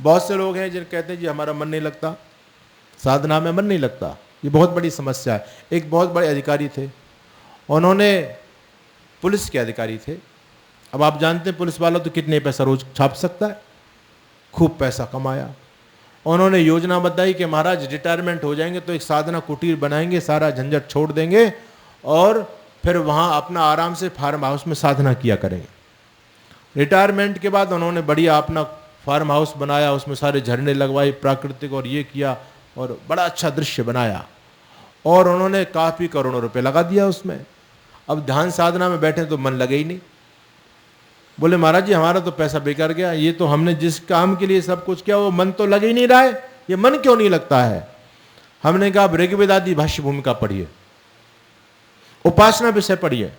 बहुत से लोग हैं जिन कहते हैं जी हमारा मन नहीं लगता, साधना में मन नहीं लगता। ये बहुत बड़ी समस्या है। एक बहुत बड़े अधिकारी थे, उन्होंने, पुलिस के अधिकारी थे। अब आप जानते हैं पुलिस वाला तो कितने पैसा रोज छाप सकता है, खूब पैसा कमाया। उन्होंने योजना बताई कि महाराज रिटायरमेंट हो जाएंगे तो एक साधना कुटीर बनाएंगे, सारा झंझट छोड़ देंगे और फिर वहाँ अपना आराम से फार्म हाउस में साधना किया करेंगे। रिटायरमेंट के बाद उन्होंने बढ़िया अपना फार्म हाउस बनाया, उसमें सारे झरने लगवाए प्राकृतिक और ये किया और बड़ा अच्छा दृश्य बनाया और उन्होंने काफ़ी करोड़ों रुपए लगा दिया उसमें। अब ध्यान साधना में बैठे तो मन लगे ही नहीं। बोले महाराज जी हमारा तो पैसा बेकार गया, ये तो हमने जिस काम के लिए सब कुछ किया वो मन तो लग ही नहीं रहा है, ये मन क्यों नहीं लगता है। हमने कहा ऋग्वेद आदि भाष्य भूमिका पढ़िए, उपासना विषय पढ़िए।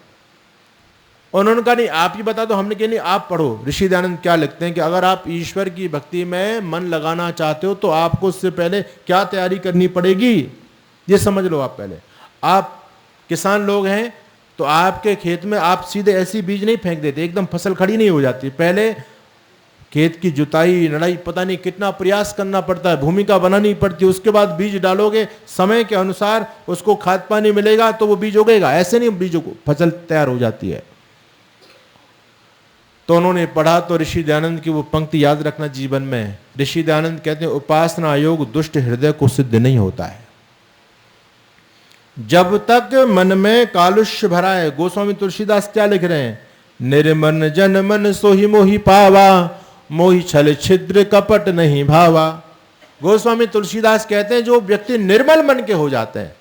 उन्होंने कहा नहीं आप ही बता दो। हमने कहा नहीं आप पढ़ो। ऋषि दयानंद क्या लिखते हैं कि अगर आप ईश्वर की भक्ति में मन लगाना चाहते हो तो आपको उससे पहले क्या तैयारी करनी पड़ेगी, ये समझ लो। आप पहले, आप किसान लोग हैं तो आपके खेत में आप सीधे ऐसी बीज नहीं फेंक देते, एकदम फसल खड़ी नहीं हो जाती। पहले खेत की जुताई लड़ाई पता नहीं कितना प्रयास करना पड़ता है, भूमिका बनानी पड़ती है, उसके बाद बीज डालोगे, समय के अनुसार उसको खाद पानी मिलेगा तो वो बीज उगेगा। ऐसे नहीं बीजों को फसल तैयार हो जाती है। तो उन्होंने पढ़ा तो ऋषि दयानंद की वो पंक्ति याद रखना जीवन में। ऋषि दयानंद कहते हैं उपासना योग दुष्ट हृदय को सिद्ध नहीं होता है जब तक मन में कालुष्य भरा है। गोस्वामी तुलसीदास क्या लिख रहे हैं, निर्मन जन मन सोहि मोहि पावा, मोहि छल छिद्र कपट नहीं भावा। गोस्वामी तुलसीदास कहते हैं जो व्यक्ति निर्मल मन के हो जाते हैं,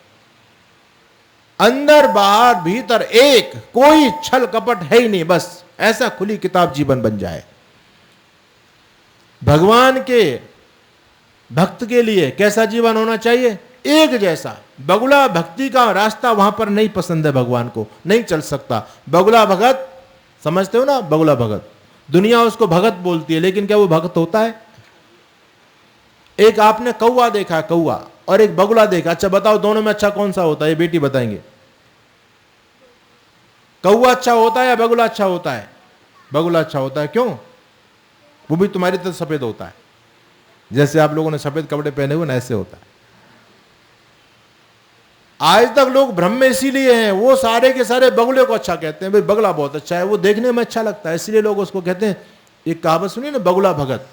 अंदर बाहर भीतर एक, कोई छल कपट है ही नहीं, बस ऐसा खुली किताब जीवन बन जाए। भगवान के भक्त के लिए कैसा जीवन होना चाहिए, एक जैसा। बगुला भक्ति का रास्ता वहां पर नहीं पसंद है, भगवान को नहीं चल सकता। बगुला भगत समझते हो ना, बगुला भगत, दुनिया उसको भगत बोलती है लेकिन क्या वो भगत होता है। एक आपने कौवा देखा, कौवा और एक बगुला देखा, अच्छा बताओ दोनों में अच्छा कौन सा होता है, ये बेटी बताएंगे। कौवा अच्छा होता है या बगुला अच्छा होता है? बगुला अच्छा होता है। क्यों? वो भी तुम्हारी तरह सफेद होता है, जैसे आप लोगों ने सफेद कपड़े पहने हुए ना, ऐसे होता है। आज तक लोग भ्रम में इसीलिए हैं, वो सारे के सारे बगुले को अच्छा कहते हैं, भाई बगुला बहुत अच्छा है, वो देखने में अच्छा लगता है, इसलिए लोग उसको कहते हैं। एक कहावत सुनिए ना, बगुला भगत।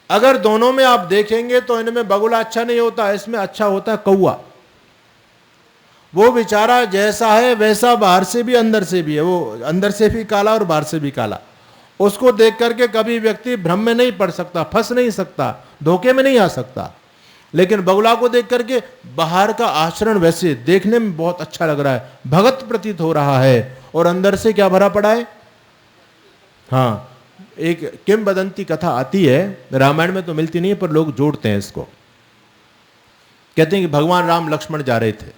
अगर दोनों में आप देखेंगे तो इनमें बगुला अच्छा नहीं होता, इसमें अच्छा होता है कौवा। वो बेचारा जैसा है वैसा बाहर से भी अंदर से भी है, वो अंदर से भी काला और बाहर से भी काला। उसको देख करके कभी व्यक्ति भ्रम में नहीं पड़ सकता, फंस नहीं सकता, धोखे में नहीं आ सकता। लेकिन बगुला को देख करके बाहर का आचरण वैसे देखने में बहुत अच्छा लग रहा है, भगत प्रतीत हो रहा है, और अंदर से क्या भरा पड़ा है। हाँ, एक किंवदंती कथा आती है, रामायण में तो मिलती नहीं है पर लोग जोड़ते हैं इसको। कहते हैं कि भगवान राम लक्ष्मण जा रहे थे,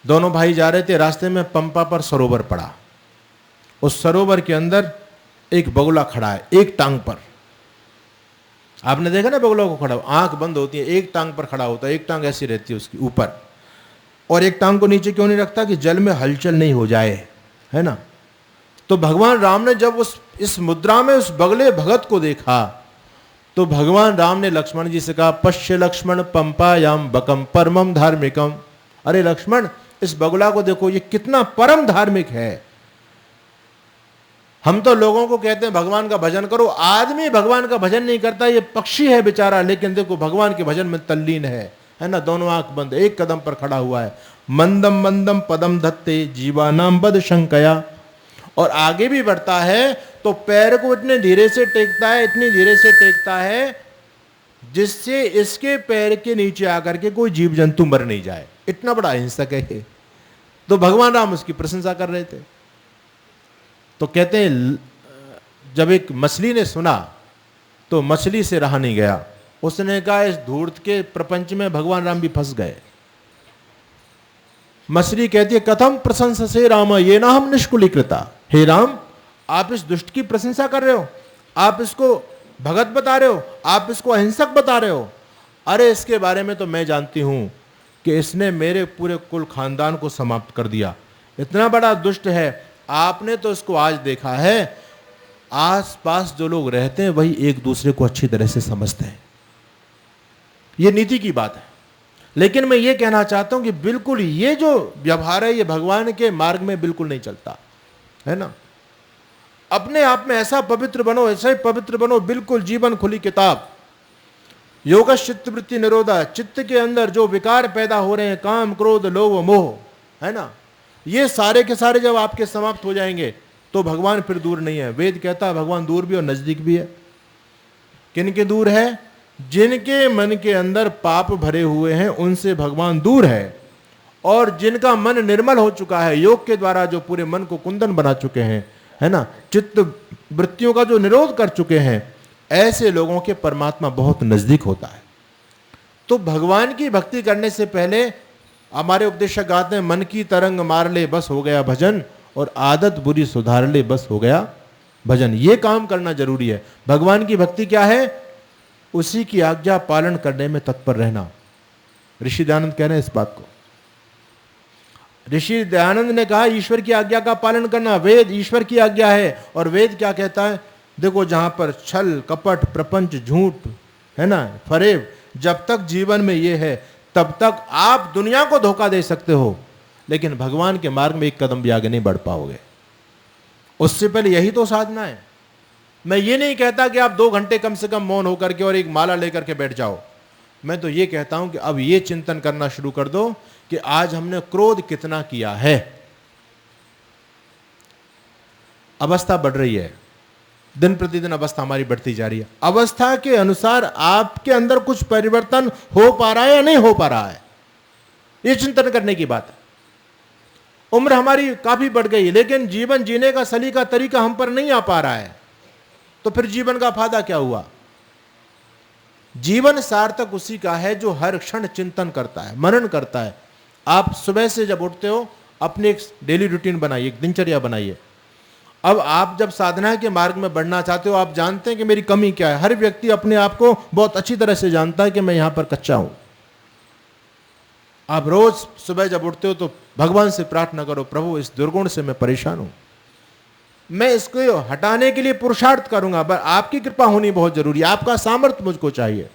दोनों भाई जा रहे थे, रास्ते में पंपा पर सरोवर पड़ा। उस सरोवर के अंदर एक बगुला खड़ा है, एक टांग पर। आपने देखा ना बगुला को खड़ा, आंख बंद होती है, एक टांग पर खड़ा होता है, एक टांग ऐसी रहती है उसकी ऊपर, और एक टांग को नीचे क्यों नहीं रखता कि जल में हलचल नहीं हो जाए, है ना। तो भगवान राम ने जब इस मुद्रा में उस बगले भगत को देखा तो भगवान राम ने लक्ष्मण जी से कहा, पश्य लक्ष्मण पंपायाम बकम परमम धार्मिकम। अरे लक्ष्मण, इस बगुला को देखो, ये कितना परम धार्मिक है। हम तो लोगों को कहते हैं भगवान का भजन करो, आदमी भगवान का भजन नहीं करता, ये पक्षी है बेचारा, लेकिन देखो भगवान के भजन में तल्लीन है ना। दोनों आंख बंद, एक कदम पर खड़ा हुआ है। मंदम मंदम पदम धत्ते जीवानाम बद शंकया। और आगे भी बढ़ता है तो पैर को इतने धीरे से टेकता है, इतनी धीरे से टेकता है जिससे इसके पैर के नीचे आकर के कोई जीव जंतु मर नहीं जाए, इतना बड़ा हिंसक है। तो भगवान राम उसकी प्रशंसा कर रहे थे। तो कहते हैं जब एक मछली ने सुना तो मछली से रहा नहीं गया, उसने कहा इस धूर्त के प्रपंच में भगवान राम भी फंस गए। मछली कहती है, कथम प्रशंसा से राम ये ना हम निष्कुलीकृता। हे राम, आप इस दुष्ट की प्रशंसा कर रहे हो, आप इसको भगत बता रहे हो, आप इसको अहिंसक बता रहे हो। अरे इसके बारे में तो मैं जानती हूं कि इसने मेरे पूरे कुल खानदान को समाप्त कर दिया, इतना बड़ा दुष्ट है। आपने तो इसको आज देखा है, आसपास जो लोग रहते हैं वही एक दूसरे को अच्छी तरह से समझते हैं। ये नीति की बात है। लेकिन मैं ये कहना चाहता हूं कि बिल्कुल ये जो व्यवहार है ये भगवान के मार्ग में बिल्कुल नहीं चलता है ना। अपने आप में ऐसा पवित्र बनो, ऐसा ही पवित्र बनो, बिल्कुल जीवन खुली किताब। योग चित्त वृत्ति निरोधा, चित्त के अंदर जो विकार पैदा हो रहे हैं, काम क्रोध लोभ मोह, है ना, ये सारे के सारे जब आपके समाप्त हो जाएंगे तो भगवान फिर दूर नहीं है। वेद कहता है भगवान दूर भी और नजदीक भी है। किनके दूर है? जिनके मन के अंदर पाप भरे हुए हैं उनसे भगवान दूर है, और जिनका मन निर्मल हो चुका है योग के द्वारा, जो पूरे मन को कुंदन बना चुके हैं, है ना, चित्त वृत्तियों का जो निरोध कर चुके हैं, ऐसे लोगों के परमात्मा बहुत नजदीक होता है। तो भगवान की भक्ति करने से पहले हमारे उपदेशक गाते हैं, मन की तरंग मार ले बस हो गया भजन, और आदत बुरी सुधार ले बस हो गया भजन। ये काम करना जरूरी है। भगवान की भक्ति क्या है? उसी की आज्ञा पालन करने में तत्पर रहना। ऋषि दयानंद कह रहे हैं इस बात को। ऋषि दयानंद ने कहा ईश्वर की आज्ञा का पालन करना। वेद ईश्वर की आज्ञा है, और वेद क्या कहता है? देखो, जहां पर छल कपट प्रपंच झूठ, है ना, फरेब, जब तक जीवन में ये है तब तक आप दुनिया को धोखा दे सकते हो, लेकिन भगवान के मार्ग में एक कदम भी आगे नहीं बढ़ पाओगे। उससे पहले यही तो साधना है। मैं ये नहीं कहता कि आप 2 घंटे कम से कम मौन होकर के और एक माला लेकर के बैठ जाओ। मैं तो ये कहता हूं कि अब ये चिंतन करना शुरू कर दो कि आज हमने क्रोध कितना किया है। अवस्था बढ़ रही है, दिन प्रतिदिन अवस्था हमारी बढ़ती जा रही है। अवस्था के अनुसार आपके अंदर कुछ परिवर्तन हो पा रहा है या नहीं हो पा रहा है, ये चिंतन करने की बात है। उम्र हमारी काफी बढ़ गई, लेकिन जीवन जीने का सलीका तरीका हम पर नहीं आ पा रहा है, तो फिर जीवन का फायदा क्या हुआ? जीवन सार्थक उसी का है जो हर क्षण चिंतन करता है, मनन करता है। आप सुबह से जब उठते हो अपनी एक डेली रूटीन बनाइए, एक दिनचर्या बनाइए। अब आप जब साधना के मार्ग में बढ़ना चाहते हो, आप जानते हैं कि मेरी कमी क्या है। हर व्यक्ति अपने आप को बहुत अच्छी तरह से जानता है कि मैं यहां पर कच्चा हूं। आप रोज सुबह जब उठते हो तो भगवान से प्रार्थना करो, प्रभु इस दुर्गुण से मैं परेशान हूं, मैं इसको हटाने के लिए पुरुषार्थ करूंगा, पर आपकी कृपा होनी बहुत जरूरी है। आपका सामर्थ्य मुझको चाहिए।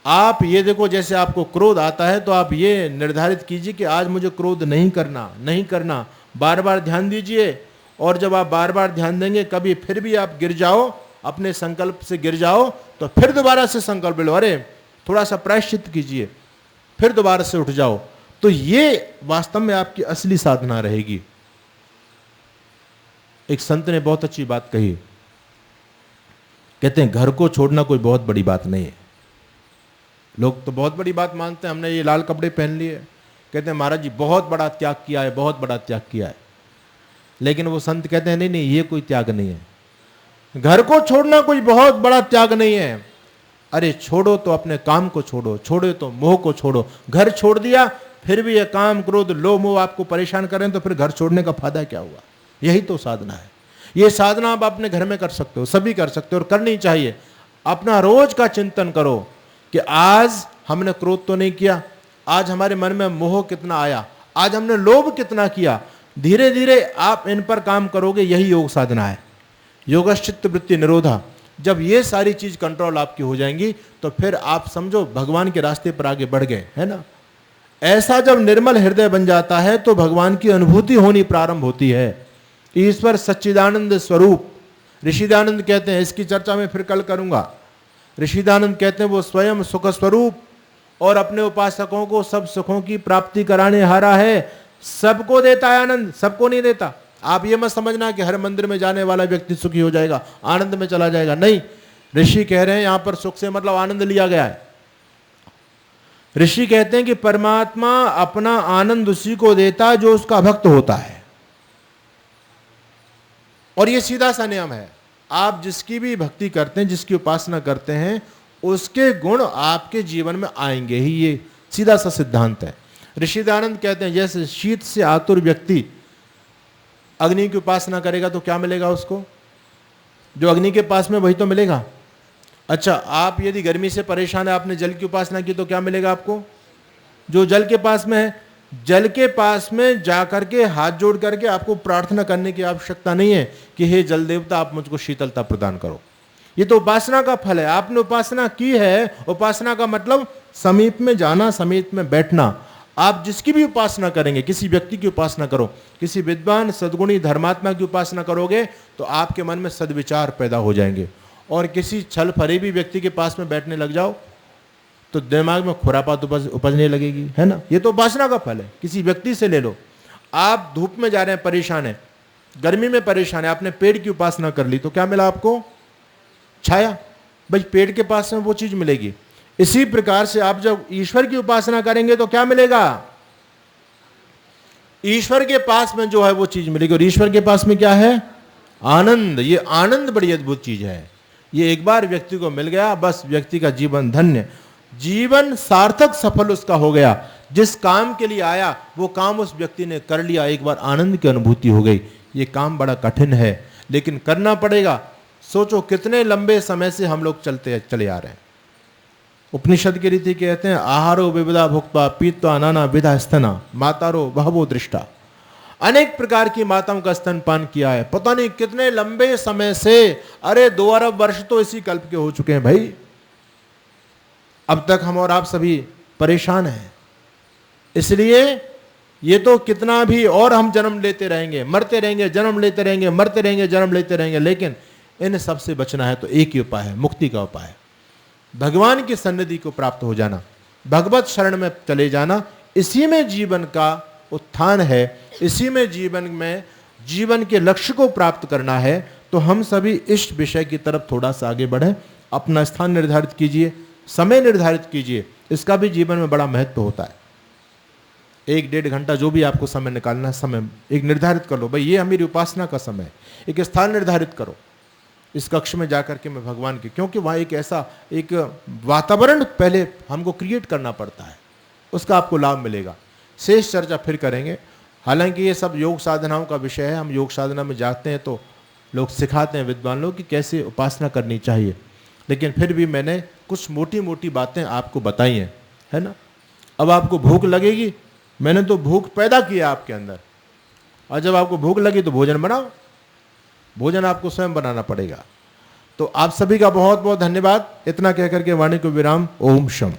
आप ये देखो, जैसे आपको क्रोध आता है तो आप ये निर्धारित कीजिए कि आज मुझे क्रोध नहीं करना, नहीं करना। बार बार ध्यान दीजिए, और जब आप बार बार ध्यान देंगे, कभी फिर भी आप गिर जाओ, अपने संकल्प से गिर जाओ, तो फिर दोबारा से संकल्प लो, अरे थोड़ा सा प्रायश्चित कीजिए, फिर दोबारा से उठ जाओ। तो ये वास्तव में आपकी असली साधना रहेगी। एक संत ने बहुत अच्छी बात कही, कहते हैं घर को छोड़ना कोई बहुत बड़ी बात नहीं है। लोग तो बहुत बड़ी बात मानते हैं, हमने ये लाल कपड़े पहन लिए, कहते हैं महाराज जी बहुत बड़ा त्याग किया है, बहुत बड़ा त्याग किया है। लेकिन वो संत कहते हैं नहीं नहीं, ये कोई त्याग नहीं है। घर को छोड़ना कोई बहुत बड़ा त्याग नहीं है। अरे छोड़ो तो अपने काम को छोड़ो, छोड़ो तो मोह को छोड़ो। घर छोड़ दिया फिर भी ये काम क्रोध लोभ मोह आपको परेशान करें, तो फिर घर छोड़ने का फायदा क्या हुआ? यही तो साधना है। ये साधना आप अपने घर में कर सकते हो, सभी कर सकते हो, और करनी चाहिए। अपना रोज का चिंतन करो कि आज हमने क्रोध तो नहीं किया, आज हमारे मन में मोह कितना आया, आज हमने लोभ कितना किया। धीरे धीरे आप इन पर काम करोगे, यही योग साधना है। योगश्चित्त वृत्ति निरोधा। जब ये सारी चीज कंट्रोल आपकी हो जाएंगी तो फिर आप समझो भगवान के रास्ते पर आगे बढ़ गए, है ना। ऐसा जब निर्मल हृदय बन जाता है तो भगवान की अनुभूति होनी प्रारंभ होती है। ईश्वर सच्चिदानंद स्वरूप, ऋषिदानंद कहते हैं, इसकी चर्चा मैं फिर कल करूंगा। ऋषिदानंद कहते हैं वो स्वयं सुख स्वरूप और अपने उपासकों को सब सुखों की प्राप्ति कराने हारा है। सबको देता है आनंद, सबको नहीं देता। आप ये मत समझना कि हर मंदिर में जाने वाला व्यक्ति सुखी हो जाएगा, आनंद में चला जाएगा, नहीं। ऋषि कह रहे हैं यहां पर सुख से मतलब आनंद लिया गया है। ऋषि कहते हैं कि परमात्मा अपना आनंद उसी को देता है जो उसका भक्त होता है, और ये सीधा सा नियम है। आप जिसकी भी भक्ति करते हैं, जिसकी उपासना करते हैं, उसके गुण आपके जीवन में आएंगे ही, ये सीधा सा सिद्धांत है। ऋषिदानंद कहते हैं जैसे शीत से आतुर व्यक्ति अग्नि की उपासना करेगा तो क्या मिलेगा उसको? जो अग्नि के पास में वही तो मिलेगा। अच्छा, आप यदि गर्मी से परेशान है, आपने जल की उपासना की तो क्या मिलेगा आपको? जो जल के पास में है। जल के पास में जाकर के हाथ जोड़ करके आपको प्रार्थना करने की आवश्यकता नहीं है कि हे जल देवता आप मुझको शीतलता प्रदान करो। ये तो उपासना का फल है। आपने उपासना की है। उपासना का मतलब समीप में जाना, समीप में बैठना। आप जिसकी भी उपासना करेंगे, किसी व्यक्ति की उपासना करो, किसी विद्वान सद्गुणी धर्मात्मा की उपासना करोगे तो आपके मन में सद्विचार पैदा हो जाएंगे। और किसी छल फरेबी व्यक्ति के पास में बैठने लग जाओ तो दिमाग में खुरापात उपजने लगेगी, है ना। ये तो उपासना का फल है। किसी व्यक्ति से ले लो, आप धूप में जा रहे हैं, परेशान है, गर्मी में परेशान है, आपने पेड़ की उपासना कर ली तो क्या मिला आपको? छाया। भाई पेड़ के पास में वो चीज मिलेगी। इसी प्रकार से आप जब ईश्वर की उपासना करेंगे तो क्या मिलेगा? ईश्वर के पास में जो है वो चीज मिलेगी। और ईश्वर के पास में क्या है? आनंद। ये आनंद बड़ी अद्भुत चीज है। ये एक बार व्यक्ति को मिल गया, बस व्यक्ति का जीवन धन्य, जीवन सार्थक सफल उसका हो गया। जिस काम के लिए आया वो काम उस व्यक्ति ने कर लिया, एक बार आनंद की अनुभूति हो गई। ये काम बड़ा कठिन है लेकिन करना पड़ेगा। सोचो कितने लंबे समय से हम लोग चले आ रहे हैं। उपनिषद की रीति कहते हैं आहारो विविधा भुक्त्वा पीत्वा नाना विधा स्तना मातारो बहवो दृष्टा। अनेक प्रकार की माताओं का स्तनपान किया है, पता नहीं कितने लंबे समय से। अरे 2 अरब वर्ष तो इसी कल्प के हो चुके हैं भाई। अब तक हम और आप सभी परेशान हैं। इसलिए ये तो कितना भी और हम जन्म लेते रहेंगे, मरते रहेंगे, जन्म लेते रहेंगे, मरते रहेंगे, जन्म लेते रहेंगे, लेकिन इन सब से बचना है तो एक ही उपाय है, मुक्ति का उपाय है। भगवान की सन्निधि को प्राप्त हो जाना, भगवत शरण में चले जाना। इसी में जीवन का उत्थान है, इसी में जीवन के लक्ष्य को प्राप्त करना है। तो हम सभी इस विषय की तरफ थोड़ा सा आगे बढ़ें, अपना स्थान निर्धारित कीजिए, समय निर्धारित कीजिए। इसका भी जीवन में बड़ा महत्व होता है। 1-1.5 घंटा जो भी आपको समय निकालना है, समय एक निर्धारित कर लो, भाई ये मेरी उपासना का समय है। एक स्थान निर्धारित करो, इस कक्ष में जाकर के मैं भगवान की, क्योंकि वहाँ एक ऐसा एक वातावरण पहले हमको क्रिएट करना पड़ता है, उसका आपको लाभ मिलेगा। शेष चर्चा फिर करेंगे। हालांकि ये सब योग साधनाओं का विषय है। हम योग साधना में जाते हैं तो लोग सिखाते हैं, विद्वान लोग, कि कैसे उपासना करनी चाहिए। लेकिन फिर भी मैंने कुछ मोटी मोटी बातें आपको बताई हैं, है ना। अब आपको भूख लगेगी, मैंने तो भूख पैदा किया आपके अंदर, और जब आपको भूख लगी तो भोजन बनाओ। भोजन आपको स्वयं बनाना पड़ेगा। तो आप सभी का बहुत बहुत धन्यवाद। इतना कहकर के वाणी को विराम। ओम शम।